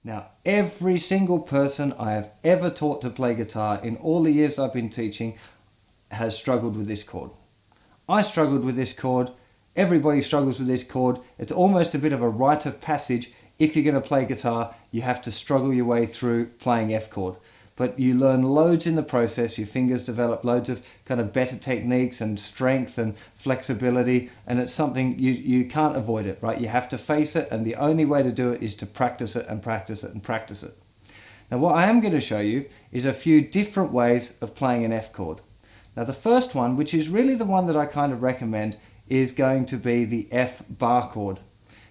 Now, every single person I have ever taught to play guitar in all the years I've been teaching has struggled with this chord. I struggled with this chord. Everybody struggles with this chord. It's almost a bit of a rite of passage. If you're going to play guitar, you have to struggle your way through playing F chord. But you learn loads in the process. Your fingers develop loads of kind of better techniques and strength and flexibility. And it's something you can't avoid it, right? You have to face it. And the only way to do it is to practice it and practice it and practice it. Now, what I am going to show you is a few different ways of playing an F chord. Now, the first one, which is really the one that I kind of recommend, is going to be the F bar chord.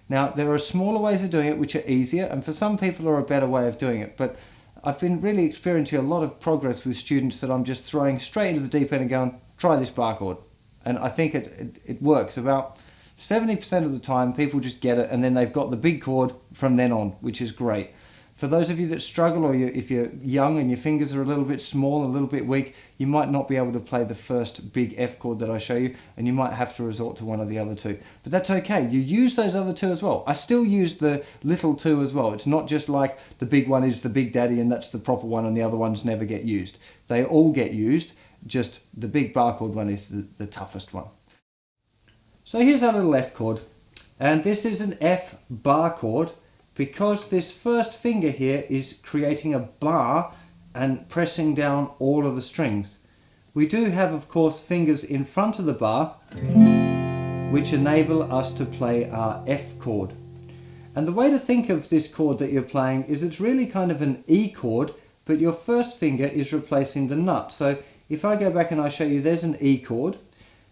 Now, there are smaller ways of doing it which are easier, and for some people are a better way of doing it, but I've been really experiencing a lot of progress with students that I'm just throwing straight into the deep end and going, try this bar chord. And I think it works. About 70% of the time people just get it, and then they've got the big chord from then on, which is great. For those of you that struggle, or if you're young and your fingers are a little bit small, a little bit weak, you might not be able to play the first big F chord that I show you, and you might have to resort to one of the other two. But that's okay. You use those other two as well. I still use the little two as well. It's not just like the big one is the big daddy and that's the proper one and the other ones never get used. They all get used, just the big bar chord one is the toughest one. So here's our little F chord, and this is an F bar chord, because this first finger here is creating a bar and pressing down all of the strings. We do have, of course, fingers in front of the bar which enable us to play our F chord. And the way to think of this chord that you're playing is it's really kind of an E chord, but your first finger is replacing the nut. So if I go back and I show you, there's an E chord.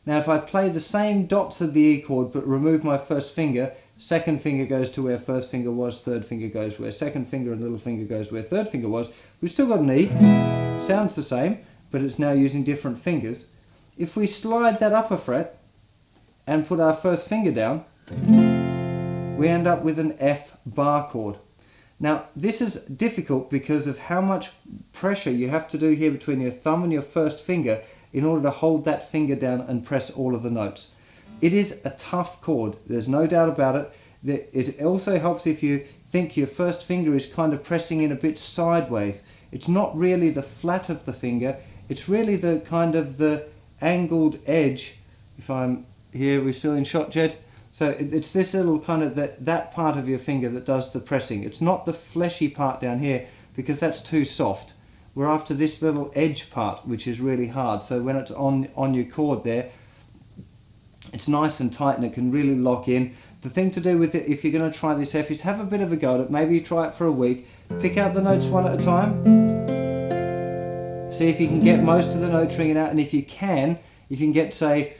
Now if I play the same dots of the E chord but remove my first finger, second finger goes to where first finger was, third finger goes where second finger, and little finger goes where third finger was. We've still got an E, sounds the same, but it's now using different fingers. If we slide that upper fret and put our first finger down, we end up with an F bar chord. Now this is difficult because of how much pressure you have to do here between your thumb and your first finger in order to hold that finger down and press all of the notes. It is a tough chord, there's no doubt about it. It also helps if you think your first finger is kind of pressing in a bit sideways. It's not really the flat of the finger, it's really the kind of the angled edge. If I'm here, we're still in shot, Jed. So it's this little kind of that part of your finger that does the pressing. It's not the fleshy part down here because that's too soft. We're after this little edge part, which is really hard. So when it's on your chord there, it's nice and tight and it can really lock in. The thing to do with it, if you're going to try this F, is have a bit of a go at it. Maybe you try it for a week. Pick out the notes one at a time. See if you can get most of the notes ringing out, and if you can get, say,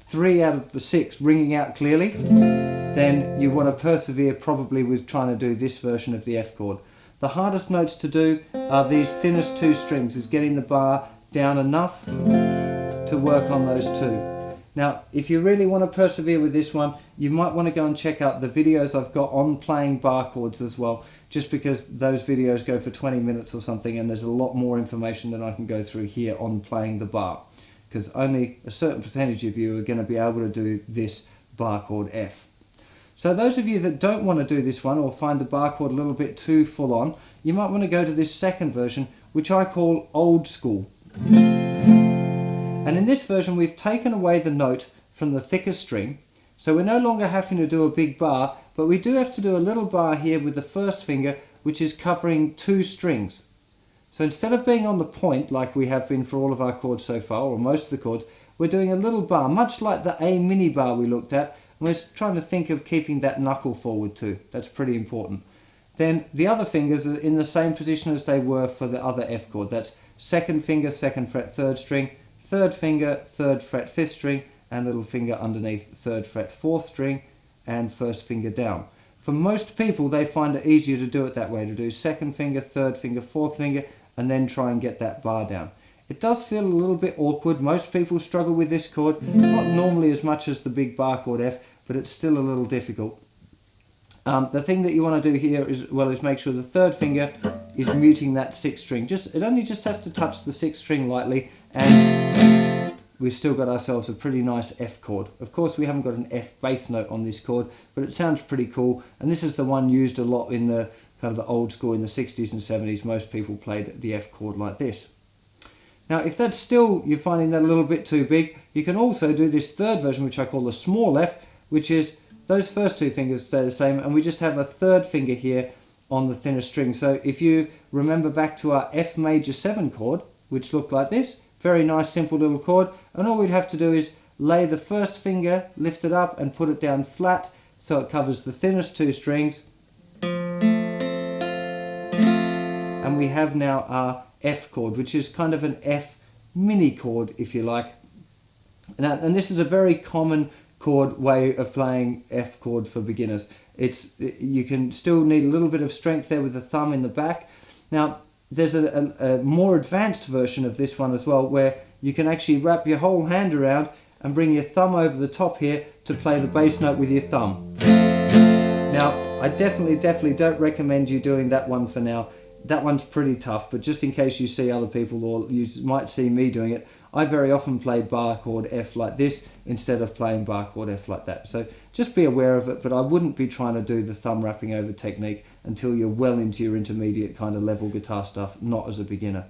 3 out of the 6 ringing out clearly, then you want to persevere probably with trying to do this version of the F chord. The hardest notes to do are these thinnest 2 strings, is getting the bar down enough to work on those 2. Now, if you really want to persevere with this one, you might want to go and check out the videos I've got on playing bar chords as well, just because those videos go for 20 minutes or something, and there's a lot more information than I can go through here on playing the bar, because only a certain percentage of you are going to be able to do this bar chord F. So those of you that don't want to do this one, or find the bar chord a little bit too full on, you might want to go to this second version, which I call old school. And in this version we've taken away the note from the thicker string, so we're no longer having to do a big bar, but we do have to do a little bar here with the first finger, which is covering 2 strings. So instead of being on the point like we have been for all of our chords so far, or most of the chords, we're doing a little bar, much like the A mini bar we looked at, and we're trying to think of keeping that knuckle forward too. That's pretty important. Then the other fingers are in the same position as they were for the other F chord. That's second finger, 2nd fret, 3rd string, 3rd finger, 3rd fret, 5th string, and little finger underneath 3rd fret, 4th string, and 1st finger down. For most people, they find it easier to do it that way, to do 2nd finger, 3rd finger, 4th finger, and then try and get that bar down. It does feel a little bit awkward. Most people struggle with this chord, not normally as much as the big bar chord F, but it's still a little difficult. The thing that you want to do here is make sure the 3rd finger is muting that 6th string. It only just has to touch the 6th string lightly, and we've still got ourselves a pretty nice F chord. Of course, we haven't got an F bass note on this chord, but it sounds pretty cool, and this is the one used a lot in the kind of the old school in the 60s and 70s, most people played the F chord like this. Now, if that's still, you're finding that a little bit too big, you can also do this third version, which I call the small F, which is those first two fingers stay the same, and we just have a third finger here on the thinner string. So if you remember back to our F major 7 chord, which looked like this, very nice simple little chord, and all we'd have to do is lay the first finger, lift it up and put it down flat so it covers the thinnest two strings, and we have now our F chord, which is kind of an F mini chord, if you like. And this is a very common chord way of playing F chord for beginners. You can still need a little bit of strength there with the thumb in the back. Now, there's a more advanced version of this one as well, where you can actually wrap your whole hand around and bring your thumb over the top here to play the bass note with your thumb. Now, I definitely don't recommend you doing that one for now. That one's pretty tough, but just in case you see other people, or you might see me doing it, I very often play bar chord F like this instead of playing bar chord F like that. So just be aware of it, but I wouldn't be trying to do the thumb wrapping over technique until you're well into your intermediate kind of level guitar stuff, not as a beginner.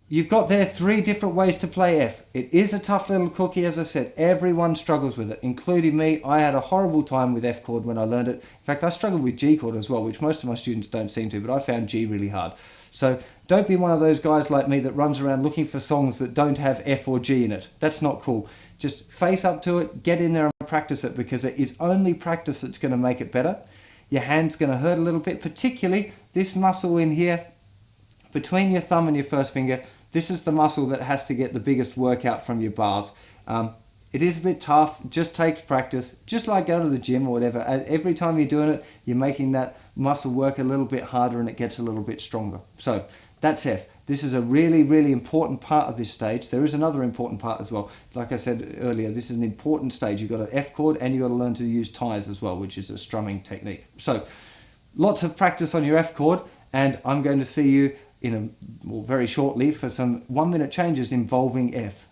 You've got there 3 different ways to play F. It is a tough little cookie, as I said. Everyone struggles with it, including me. I had a horrible time with F chord when I learned it. In fact, I struggled with G chord as well, which most of my students don't seem to, but I found G really hard. So don't be one of those guys like me that runs around looking for songs that don't have F or G in it. That's not cool. Just face up to it, get in there and practice it, because it is only practice that's going to make it better. Your hand's going to hurt a little bit, particularly this muscle in here between your thumb and your first finger. This is the muscle that has to get the biggest workout from your bars. It is a bit tough, just takes practice, just like going to the gym or whatever. Every time you're doing it, you're making that muscle work a little bit harder and it gets a little bit stronger. So that's F. This is a really important part of this stage. There is another important part as well. Like I said earlier, this is an important stage. You've got an F chord and you've got to learn to use ties as well, which is a strumming technique. So lots of practice on your F chord, and I'm going to see you in very shortly for some 1-minute changes involving F.